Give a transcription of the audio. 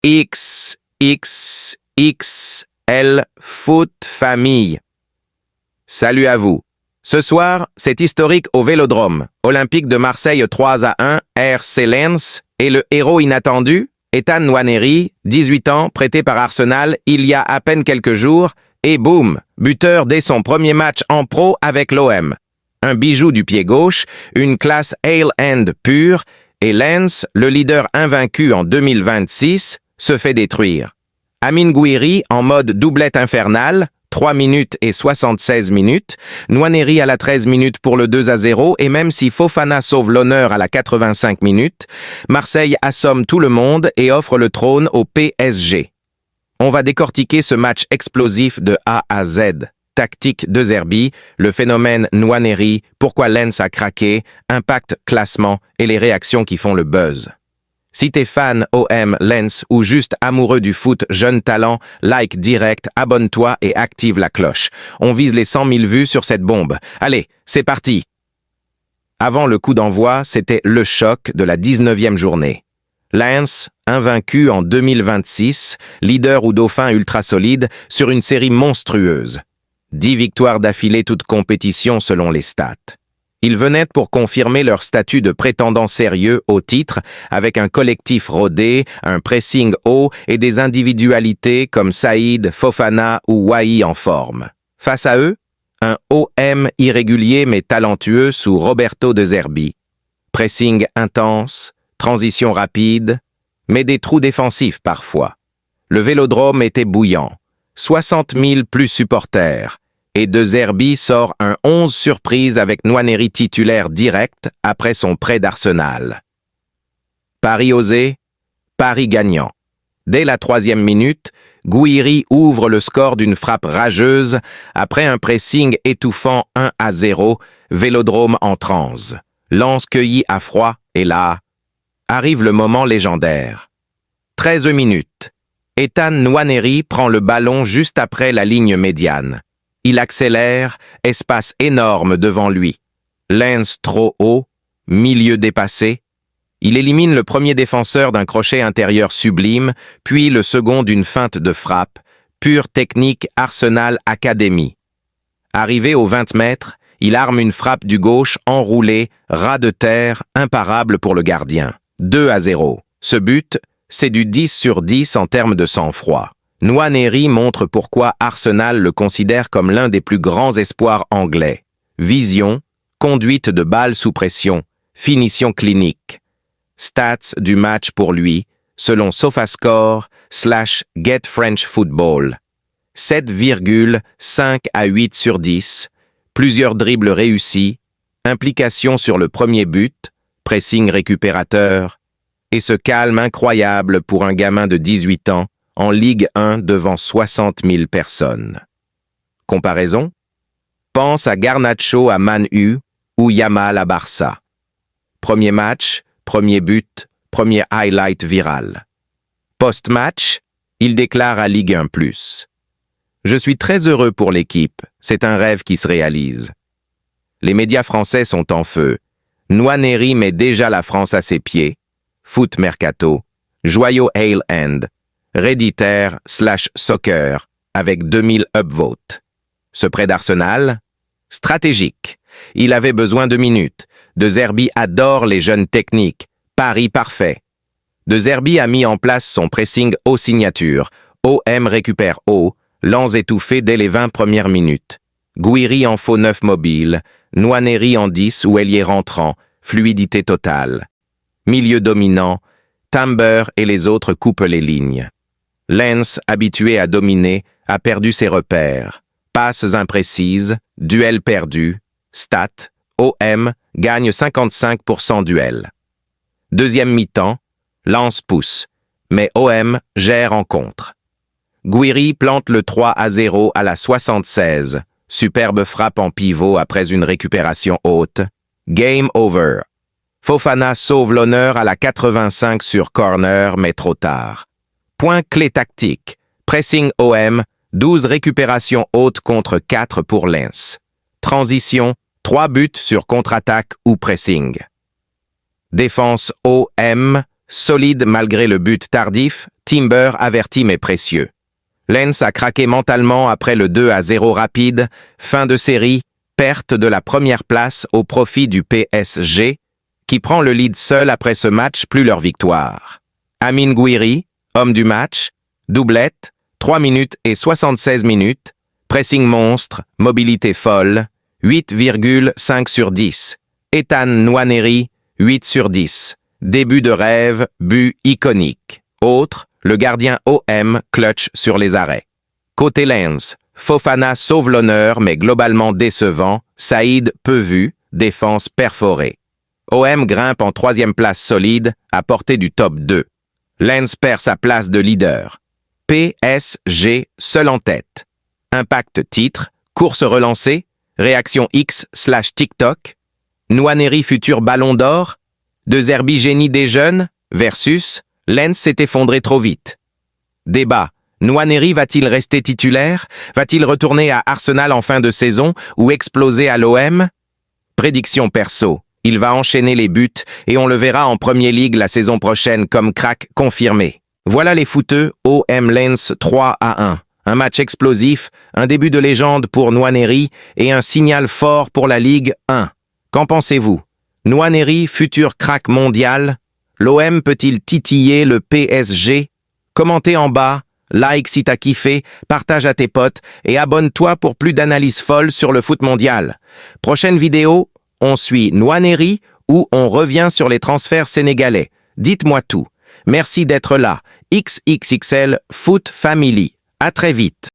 XXXL Foot Famille. Salut à vous. Ce soir, c'est historique au Vélodrome. Olympique de Marseille 3-1, RC Lens, et le héros inattendu, Ethan Nwaneri, 18 ans, prêté par Arsenal il y a à peine quelques jours, et boum, buteur dès son premier match en pro avec l'OM. Un bijou du pied gauche, une classe Hale-End pure, et Lens, le leader invaincu en 2026, se fait détruire. Amine Gouiri en mode doublette infernale, 3 minutes et 76 minutes, Nwaneri à la 13 minutes pour le 2-0 et même si Fofana sauve l'honneur à la 85 minutes, Marseille assomme tout le monde et offre le trône au PSG. On va décortiquer ce match explosif de A à Z. Tactique de Zerbi, le phénomène Nwaneri, pourquoi Lens a craqué, impact, classement et les réactions qui font le buzz. Si t'es fan OM, Lens ou juste amoureux du foot jeune talent, like direct, abonne-toi et active la cloche. On vise les 100 000 vues sur cette bombe. Allez, c'est parti! Avant le coup d'envoi, c'était le choc de la 19e journée. Lens, invaincu en 2026, leader ou dauphin ultra solide sur une série monstrueuse. 10 victoires d'affilée toutes compétitions selon les stats. Ils venaient pour confirmer leur statut de prétendant sérieux au titre avec un collectif rodé, un pressing haut et des individualités comme Saïd, Fofana ou Wai en forme. Face à eux, un OM irrégulier mais talentueux sous Roberto De Zerbi. Pressing intense, transition rapide, mais des trous défensifs parfois. Le Vélodrome était bouillant. 60 000 plus supporters. Et De Zerbi sort un 11 surprise avec Nwaneri titulaire direct après son prêt d'Arsenal. Pari osé, pari gagnant. Dès la 3e minute, Gouiri ouvre le score d'une frappe rageuse après un pressing étouffant 1-0, Vélodrome en transe. Lens cueilli à froid et là, arrive le moment légendaire. 13 minutes. Ethan Nwaneri prend le ballon juste après la ligne médiane. Il accélère, espace énorme devant lui. Lens trop haut, milieu dépassé. Il élimine le premier défenseur d'un crochet intérieur sublime, puis le second d'une feinte de frappe, pure technique Arsenal Academy. Arrivé aux 20 mètres, il arme une frappe du gauche enroulée, ras de terre, imparable pour le gardien. 2-0. Ce but, c'est du 10 sur 10 en termes de sang-froid. Nwaneri montre pourquoi Arsenal le considère comme l'un des plus grands espoirs anglais. Vision, conduite de balles sous pression, finition clinique. Stats du match pour lui, selon SofaScore/Get French Football. 7,5 à 8 sur 10, plusieurs dribbles réussis, implication sur le premier but, pressing récupérateur, et ce calme incroyable pour un gamin de 18 ans, en Ligue 1 devant 60 000 personnes. Comparaison? Pense à Garnacho à Man U ou Yamal à Barça. Premier match, premier but, premier highlight viral. Post-match, il déclare à Ligue 1+. Je suis très heureux pour l'équipe, c'est un rêve qui se réalise. Les médias français sont en feu. Nwaneri met déjà la France à ses pieds. Foot Mercato, joyau Hale-End, Redditaire/Soccer, avec 2000 upvotes. Ce prêt d'Arsenal? Stratégique. Il avait besoin de minutes. De Zerbi adore les jeunes techniques. Pari parfait. De Zerbi a mis en place son pressing haut signature. OM récupère haut, Lens étouffé dès les 20 premières minutes. Gouiri en faux 9 mobile, Nwaneri en 10 ou ailier rentrant, fluidité totale. Milieu dominant, Timber et les autres coupent les lignes. Lens, habitué à dominer, a perdu ses repères. Passes imprécises, duels perdus, stats, OM gagne 55% duels. Deuxième mi-temps, Lens pousse, mais OM gère en contre. Gouiri plante le 3-0 à la 76, superbe frappe en pivot après une récupération haute. Game over. Fofana sauve l'honneur à la 85 sur corner, mais trop tard. Point clé tactique. Pressing OM, 12 récupérations hautes contre 4 pour Lens. Transition, 3 buts sur contre-attaque ou pressing. Défense OM, solide malgré le but tardif, Timber averti mais précieux. Lens a craqué mentalement après le 2-0 rapide, fin de série, perte de la première place au profit du PSG, qui prend le lead seul après ce match plus leur victoire. Amine Gouiri, homme du match, doublette, 3 minutes et 76 minutes, pressing monstre, mobilité folle, 8,5 sur 10. Ethan Nwaneri, 8 sur 10. Début de rêve, but iconique. Autre, le gardien OM clutch sur les arrêts. Côté Lens, Fofana sauve l'honneur mais globalement décevant, Saïd peu vu, défense perforée. OM grimpe en 3e place solide, à portée du top 2. Lens perd sa place de leader. PSG seul en tête. Impact titre, course relancée, réaction X/TikTok, Nwaneri futur ballon d'or, De Zerbi génie des jeunes, versus Lens s'est effondré trop vite. Débat, Nwaneri va-t-il rester titulaire? Va-t-il retourner à Arsenal en fin de saison ou exploser à l'OM? Prédiction perso, il va enchaîner les buts et on le verra en Premier League la saison prochaine comme crack confirmé. Voilà les footeux, OM Lens 3-1. Un match explosif, un début de légende pour Nwaneri et un signal fort pour la Ligue 1. Qu'en pensez-vous? Nwaneri, futur crack mondial? L'OM peut-il titiller le PSG? Commentez en bas, like si t'as kiffé, partage à tes potes et abonne-toi pour plus d'analyses folles sur le foot mondial. Prochaine vidéo, on suit Nwaneri ou on revient sur les transferts sénégalais. Dites-moi tout. Merci d'être là. XXXL Foot Family. À très vite.